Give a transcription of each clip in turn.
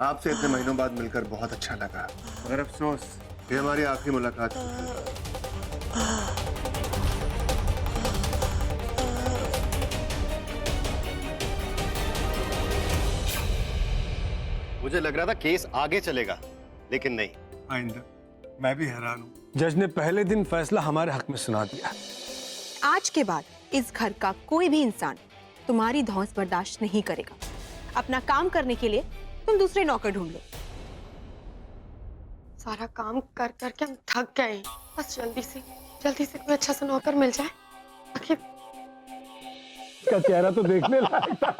आपसे इतने महीनों बाद मिलकर बहुत अच्छा लगा, मगर अफसोस ये हमारी आखिरी मुलाकात थी। मुझे लग रहा था केस आगे चलेगा, लेकिन नहीं। आइंदा मैं भी हैरान हूँ। जज ने पहले दिन फैसला हमारे हक में सुना दिया। आज के बाद इस घर का कोई भी इंसान तुम्हारी धौंस बर्दाश्त नहीं करेगा। अपना काम करने के लिए तुम दूसरे नौकर ढूंढ लो। सारा काम कर करके हम थक गए हैं। बस जल्दी से कोई अच्छा सा नौकर मिल जाए। आखिर इसका चेहरा तो देखने लायक था।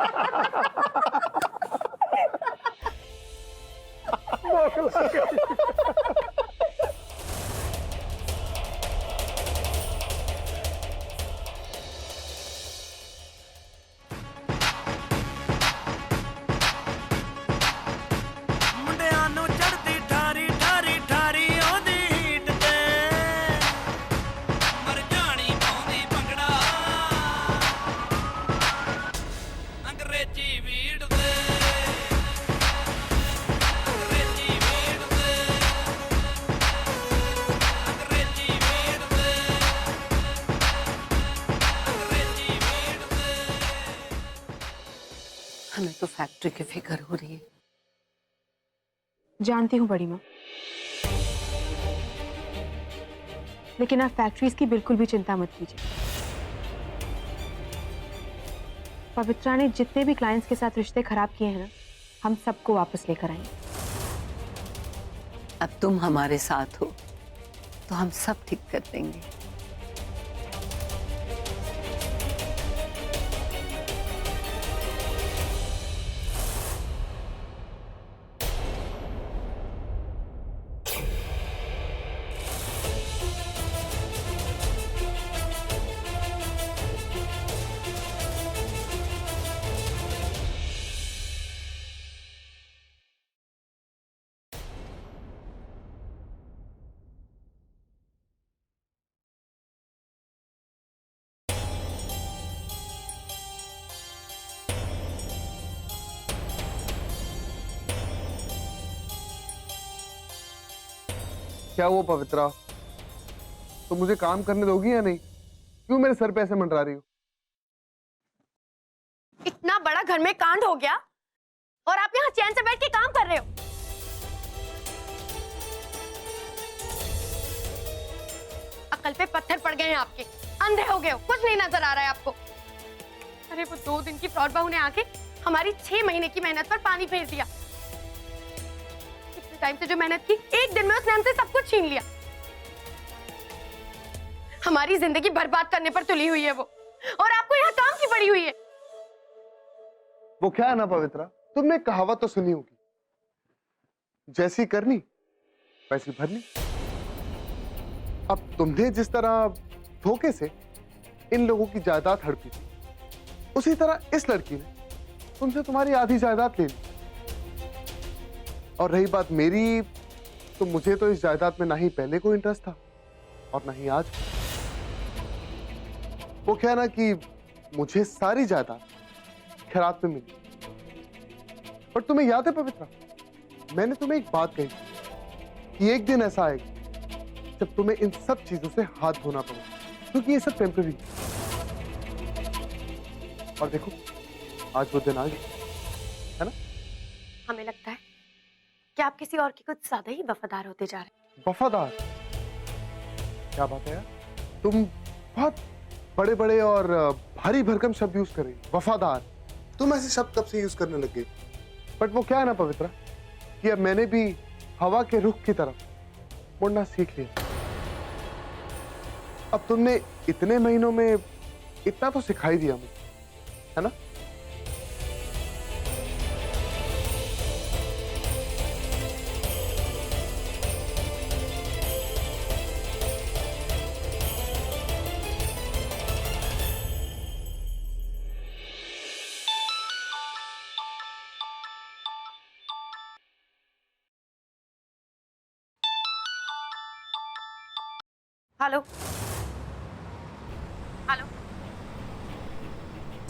हमें तो फैक्ट्री की फिक्र हो रही है। जानती हूँ बड़ी माँ, लेकिन आप फैक्ट्रीज की बिल्कुल भी चिंता मत कीजिए। पवित्रा ने जितने भी क्लाइंट्स के साथ रिश्ते खराब किए हैं ना, हम सबको वापस लेकर आएंगे। अब तुम हमारे साथ हो तो हम सब ठीक कर देंगे। क्या हुआ पवित्रा, तो मुझे काम करने दोगी या नहीं? क्यों मेरे सर पे ऐसे मंडरा रही हो? इतना बड़ा घर में कांड हो गया और आप यहाँ चैन से बैठ के काम कर रहे हो। अकल पे पत्थर पड़ गए हैं आपके, अंधे हो गए हो, कुछ नहीं नजर आ रहा है आपको। अरे वो 2 दिन की फ्रॉड बहू ने आके हमारी 6 महीने की मेहनत पर पानी फेर दिया। इतने टाइम से जो मेहनत की, एक दिन में उसने हमसे सब कुछ छीन लिया। हमारी जिंदगी बर्बाद करने पर तुली हुई है वो, और आपको यहाँ काम की पड़ी हुई है। वो क्या है ना पवित्रा, तुमने कहावत तो सुनी होगी, जैसी करनी वैसी भरनी। अब तुमने जिस तरह धोखे से इन लोगों की जायदाद हड़पी थी, उसी तरह इस लड़की ने तुमसे तुम्हारी आधी जायदाद ले ली। और रही बात मेरी, तो मुझे तो इस जायदाद में ना ही पहले कोई इंटरेस्ट था और ना ही आज। वो क्या ना कि मुझे सारी जायदाद खैरात में मिली। पर तुम्हें याद है पवित्रा, मैंने तुम्हें एक बात कही कि एक दिन ऐसा आएगा जब तुम्हें इन सब चीजों से हाथ धोना पड़ेगा, क्योंकि ये सब टेम्पररी है। और देखो आज वो दिन आ गया है ना। हमें लगता है कि आप किसी और के कुछ ज्यादा ही वफादार होते जा रहे हैं। वफादार? क्या बात है यार, तुम बहुत बड़े बड़े और भारी भरकम शब्द यूज कर रही हो। वफादार, तुम ऐसे शब्द कब से यूज करने लगे? बट वो क्या है ना पवित्रा, कि अब मैंने भी हवा के रुख की तरफ मुड़ना सीख लिया। अब तुमने इतने महीनों में इतना तो सिखाई दिया मुझे, है ना। Hello hello.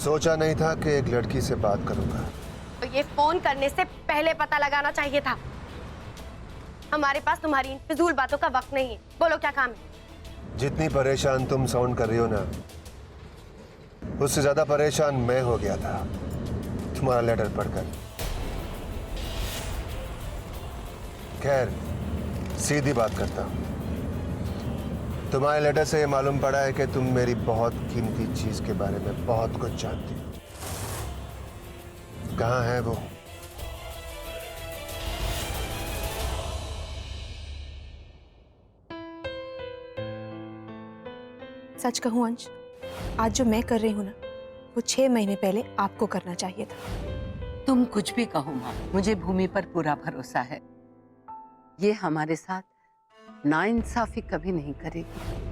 सोचा नहीं था कि एक लड़की से बात करूंगा। तो ये फोन करने से पहले पता लगाना चाहिए था। हमारे पास तुम्हारी इन फिजूल बातों का वक्त नहीं है। बोलो क्या काम है? जितनी परेशान तुम साउंड कर रही हो ना, उससे ज्यादा परेशान मैं हो गया था तुम्हारा लेटर पढ़कर। खैर, सीधी बात करता हूं। तुम्हारे लेटर से ये मालूम पड़ा है कि तुम मेरी बहुत कीमती चीज के बारे में बहुत कुछ जानती हो। कहाँ है वो? सच कहूं अंश, आज जो मैं कर रही हूं ना, वो 6 महीने पहले आपको करना चाहिए था। तुम कुछ भी कहो माँ, मुझे भूमि पर पूरा भरोसा है। ये हमारे साथ नाइंसाफी कभी नहीं करेगी।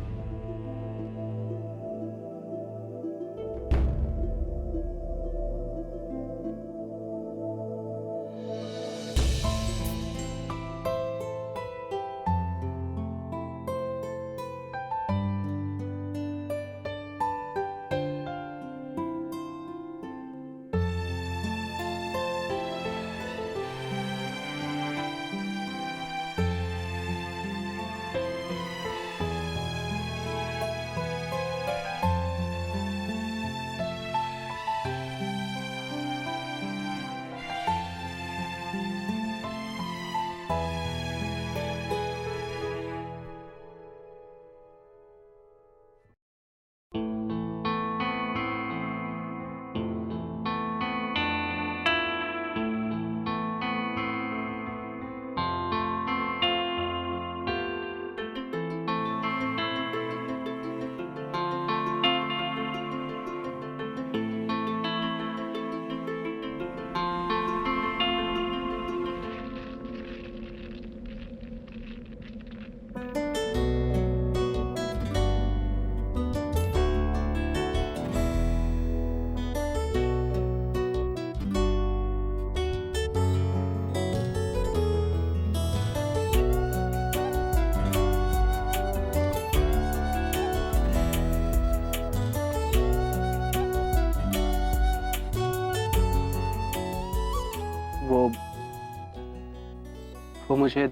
वो मुझे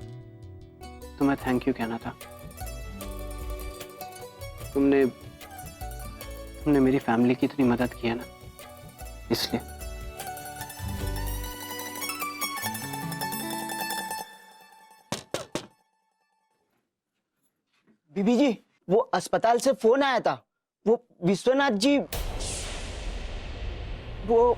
तुम्हें थैंक यू कहना था। तुमने मेरी फैमिली की इतनी मदद की है ना, इसलिए। बीबी जी, वो अस्पताल से फोन आया था। वो विश्वनाथ जी, वो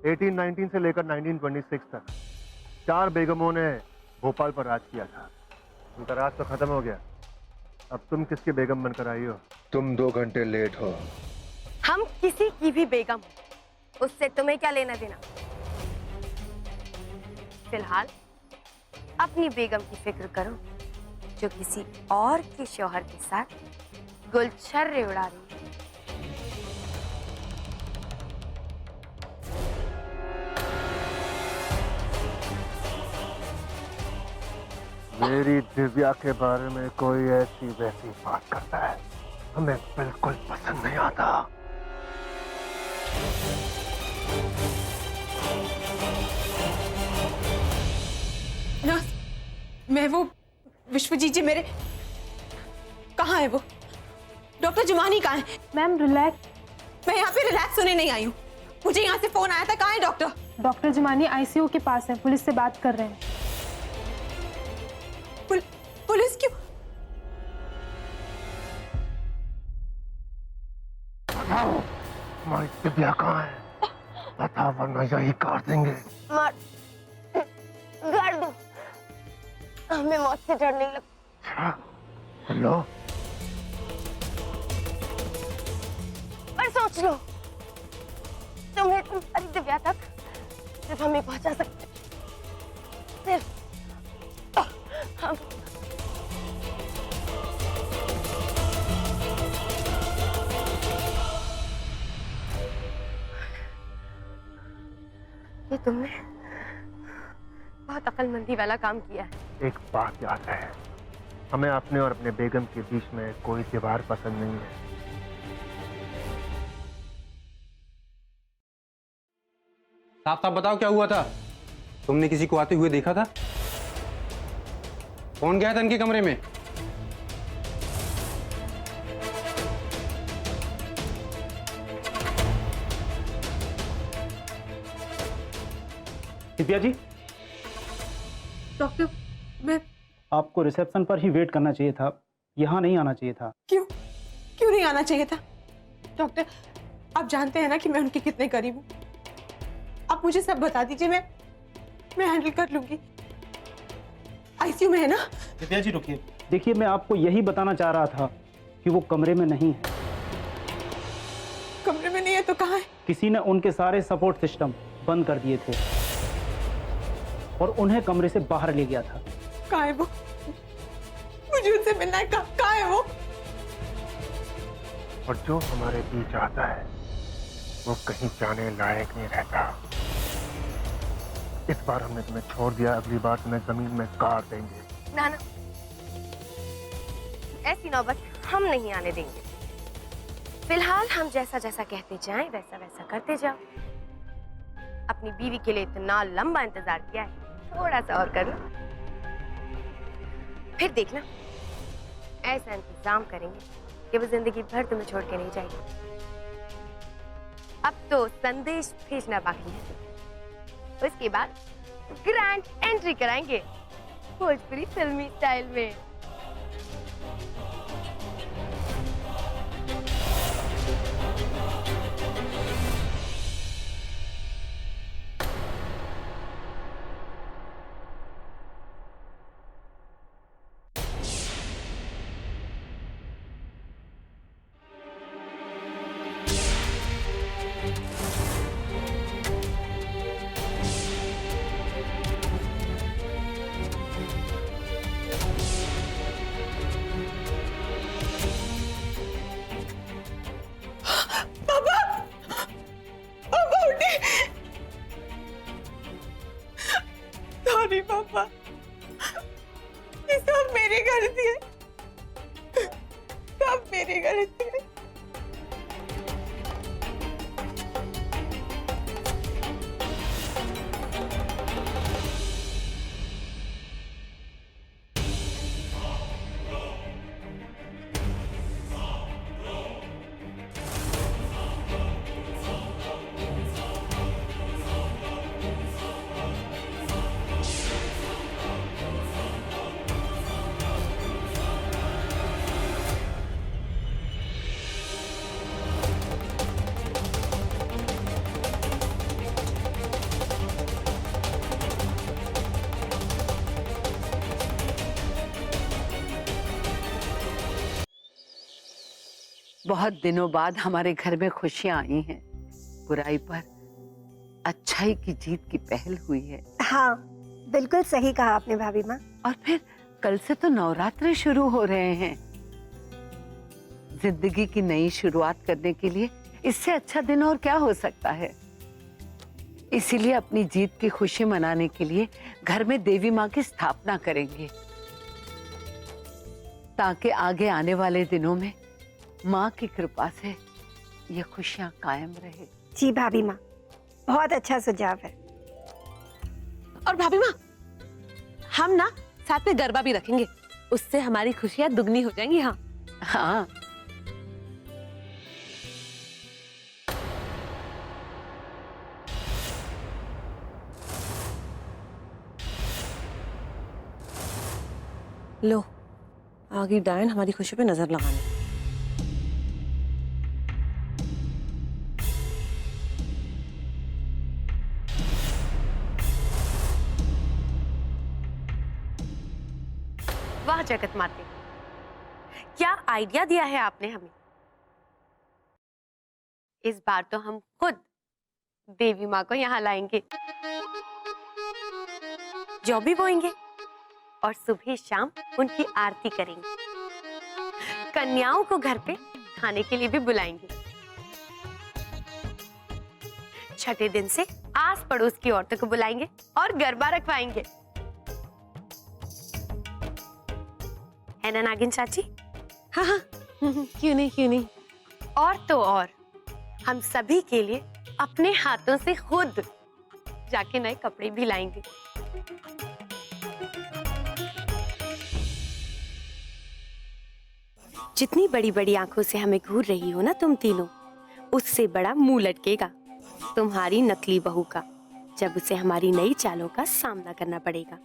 एटीन 19 से लेकर 1926 तक 4 बेगमों ने भोपाल पर राज किया था। उनका राज तो खत्म हो गया। अब तुम किसकी बेगम बनकर आई हो? तुम 2 घंटे लेट हो। हम किसी की भी बेगम हो, उससे तुम्हें क्या लेना देना? फिलहाल अपनी बेगम की फिक्र करो, जो किसी और के शौहर के साथ गुलछर्रे उड़ा रही है। मेरी दिव्या के बारे में कोई ऐसी वैसी बात करता है, हमें बिल्कुल पसंद नहीं आता। ना, मैं वो विश्वजीत जी मेरे, कहाँ है वो? डॉक्टर जुमानी कहाँ है? Ma'am relax. मैं यहाँ पे रिलैक्स होने नहीं आई हूँ। मुझे यहाँ से फोन आया था, कहाँ है डॉक्टर? डॉक्टर जुमानी आईसीयू के पास है, पुलिस से बात कर रहे हैं। पुलिस क्यों? हमारी दिव्या कहाँ है? बता, वरना यही काट देंगे। गाड़ दो, हमें मौत से डर नहीं लगता। लो। और सोच लो, तुम्हें तुम्हारी दिव्या तक सिर्फ हमें पहुंचा सकते, सिर्फ हम। ये तुमने बहुत अक्लमंदी वाला काम किया है। एक बात याद है, हमें अपने और अपने बेगम के बीच में कोई दीवार पसंद नहीं है। साफ साफ बताओ क्या हुआ था? तुमने किसी को आते हुए देखा था? कौन गया था इनके कमरे में? दिव्या जी, डॉक्टर, मैं आपको रिसेप्शन पर ही वेट करना चाहिए था, यहाँ नहीं आना चाहिए था। क्यों क्यों नहीं आना चाहिए था? डॉक्टर, आप जानते हैं ना कि मैं उनके कितने करीब हूँ। आप मुझे सब बता दीजिए, मैं हैंडल कर लूंगी। आईसीयू में है ना? दिव्या जी रुकिए, देखिए मैं आपको यही बताना चाह रहा था कि वो कमरे में नहीं है। कमरे में नहीं है तो कहाँ है? किसी ने उनके सारे सपोर्ट सिस्टम बंद कर दिए थे और उन्हें कमरे से बाहर ले गया था। कहाँ है वो? मुझे उनसे मिलना है। कहाँ है वो? और जो हमारे बीच आता है वो कहीं जाने लायक नहीं रहता। इस बार हमने तुम्हें छोड़ दिया, अगली बार तुम्हें जमीन में गाड़ देंगे। ना ना, ऐसी नौबत हम नहीं आने देंगे। फिलहाल हम जैसा जैसा कहते जाएं वैसा वैसा करते जाओ। अपनी बीवी के लिए इतना लंबा इंतजार किया है, थोड़ा सा और कर लो, फिर देखना ऐसा इंतजाम करेंगे कि वो जिंदगी भर तुम्हें छोड़ के नहीं जाएगी। अब तो संदेश भेजना बाकी है, उसके बाद ग्रैंड एंट्री कराएंगे भोजपुरी फिल्मी स्टाइल में। सॉरी पापा, ये सब मेरी गलती है, सब मेरी गलती है। बहुत दिनों बाद हमारे घर में खुशियां आई हैं। बुराई पर अच्छाई की जीत की पहल हुई है। हाँ, बिल्कुल सही कहा आपने भाभी माँ। और फिर कल से तो नवरात्रे शुरू हो रहे हैं। जिंदगी की नई शुरुआत करने के लिए इससे अच्छा दिन और क्या हो सकता है। इसीलिए अपनी जीत की खुशी मनाने के लिए घर में देवी माँ की स्थापना करेंगे, ताकि आगे आने वाले दिनों में माँ की कृपा से ये खुशियां कायम रहे। जी भाभी माँ, बहुत अच्छा सुझाव है। और भाभी माँ, हम ना साथ में गरबा भी रखेंगे, उससे हमारी खुशियां दुगनी हो जाएंगी। हाँ हाँ, लो, आगे डायन हमारी खुशी पे नजर लगाने। वाह जगत माते, आइडिया दिया है आपने हमें। इस बार तो हम खुद देवी माँ को यहाँ लाएंगे, जौ भी बोएंगे और सुबह शाम उनकी आरती करेंगे। कन्याओं को घर पे खाने के लिए भी बुलाएंगे। छठे दिन से आस पड़ोस की औरतों को बुलाएंगे और गरबा रखवाएंगे। है ना नागिन चाची? हाँ हाँ, क्यों नहीं क्यों नहीं। और तो और हम सभी के लिए अपने हाथों से खुद जाके नए कपड़े भी लाएंगे। जितनी बड़ी बड़ी आंखों से हमें घूर रही हो ना तुम तीनों, उससे बड़ा मुंह लटकेगा तुम्हारी नकली बहू का, जब उसे हमारी नई चालों का सामना करना पड़ेगा।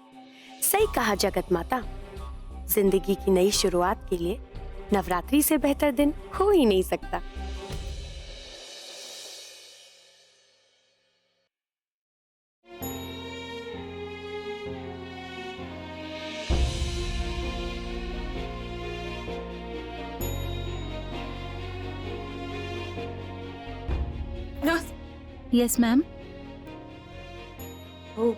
सही कहा जगत माता, जिंदगी की नई शुरुआत के लिए नवरात्रि से बेहतर दिन हो ही नहीं सकता। Yes ma'am. वो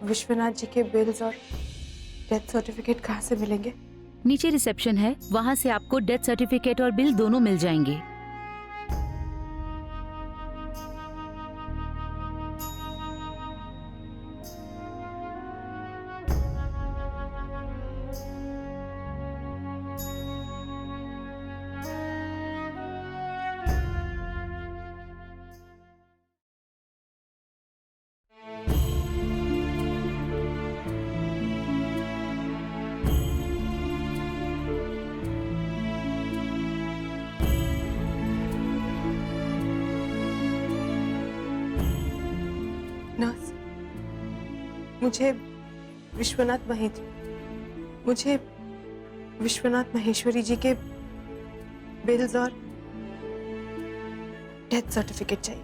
विश्वनाथ जी के बिल्स और डेथ सर्टिफिकेट कहाँ से मिलेंगे? नीचे रिसेप्शन है, वहाँ से आपको डेथ सर्टिफिकेट और बिल दोनों मिल जाएंगे। नर्स, मुझे विश्वनाथ महेश्वरी जी के बिल्स और डेथ सर्टिफिकेट चाहिए।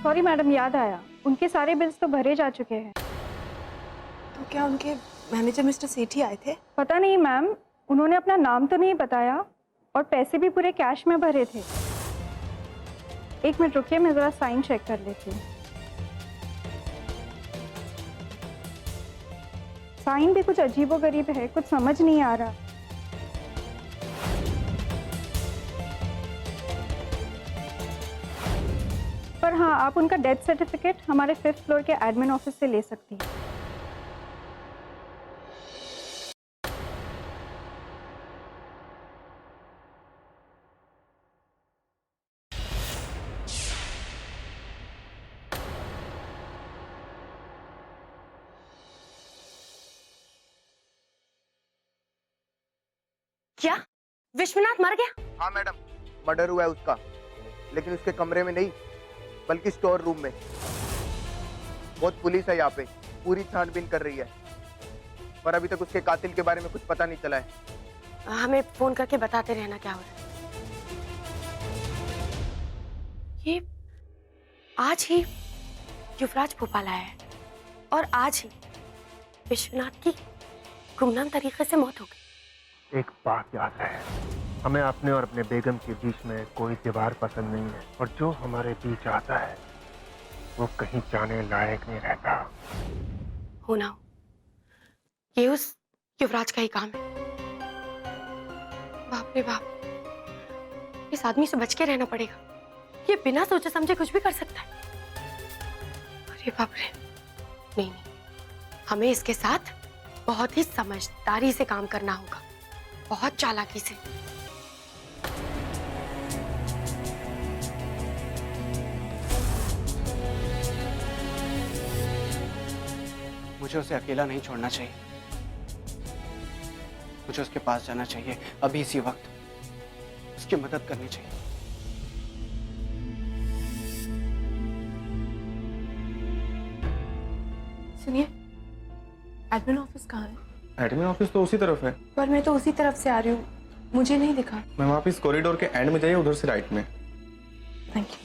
सॉरी मैडम, याद आया, उनके सारे बिल्स तो भरे जा चुके हैं। तो क्या उनके मैनेजर मिस्टर सेठी आए थे? पता नहीं मैम, उन्होंने अपना नाम तो नहीं बताया और पैसे भी पूरे कैश में भरे थे। एक मिनट रुकिए, मैं जरा साइन चेक कर लेती हूँ। साइन भी कुछ अजीबोगरीब है, कुछ समझ नहीं आ रहा। पर हाँ, आप उनका डेथ सर्टिफिकेट हमारे 5th फ्लोर के एडमिन ऑफिस से ले सकती हैं। क्या विश्वनाथ मर गया? हाँ मैडम, मर्डर हुआ है उसका, लेकिन उसके कमरे में नहीं बल्कि स्टोर रूम में। बहुत पुलिस है यहाँ पे, पूरी छानबीन कर रही है, पर अभी तक उसके कातिल के बारे में कुछ पता नहीं चला है। हमें फोन करके बताते रहना क्या हो रहा है। ये आज ही युवराज भोपाल आया है और आज ही विश्वनाथ की गुमनाम तरीके से मौत हो गई। एक बात याद है, हमें अपने और अपने बेगम के बीच में कोई दीवार पसंद नहीं है, और जो हमारे बीच आता है वो कहीं जाने लायक नहीं रहता। हो ना हो, ये उस युवराज का ही काम है। बाप रे बाप, इस आदमी से बच के रहना पड़ेगा। ये बिना सोचे समझे कुछ भी कर सकता है। अरे बाप रे, नहीं नहीं, हमें इसके साथ बहुत ही समझदारी से काम करना होगा, बहुत चालाकी से। मुझे उसे अकेला नहीं छोड़ना चाहिए, मुझे उसके पास जाना चाहिए अभी इसी वक्त, उसकी मदद करनी चाहिए। सुनिए, एडमिन ऑफिस कहाँ है? एडमिन ऑफिस तो उसी तरफ है। पर मैं तो उसी तरफ से आ रही हूँ, मुझे नहीं दिखा। मैम आप इस कॉरिडोर के एंड में जाइए, उधर से राइट में। Thank you.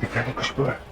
दिव्या की खुशबू है।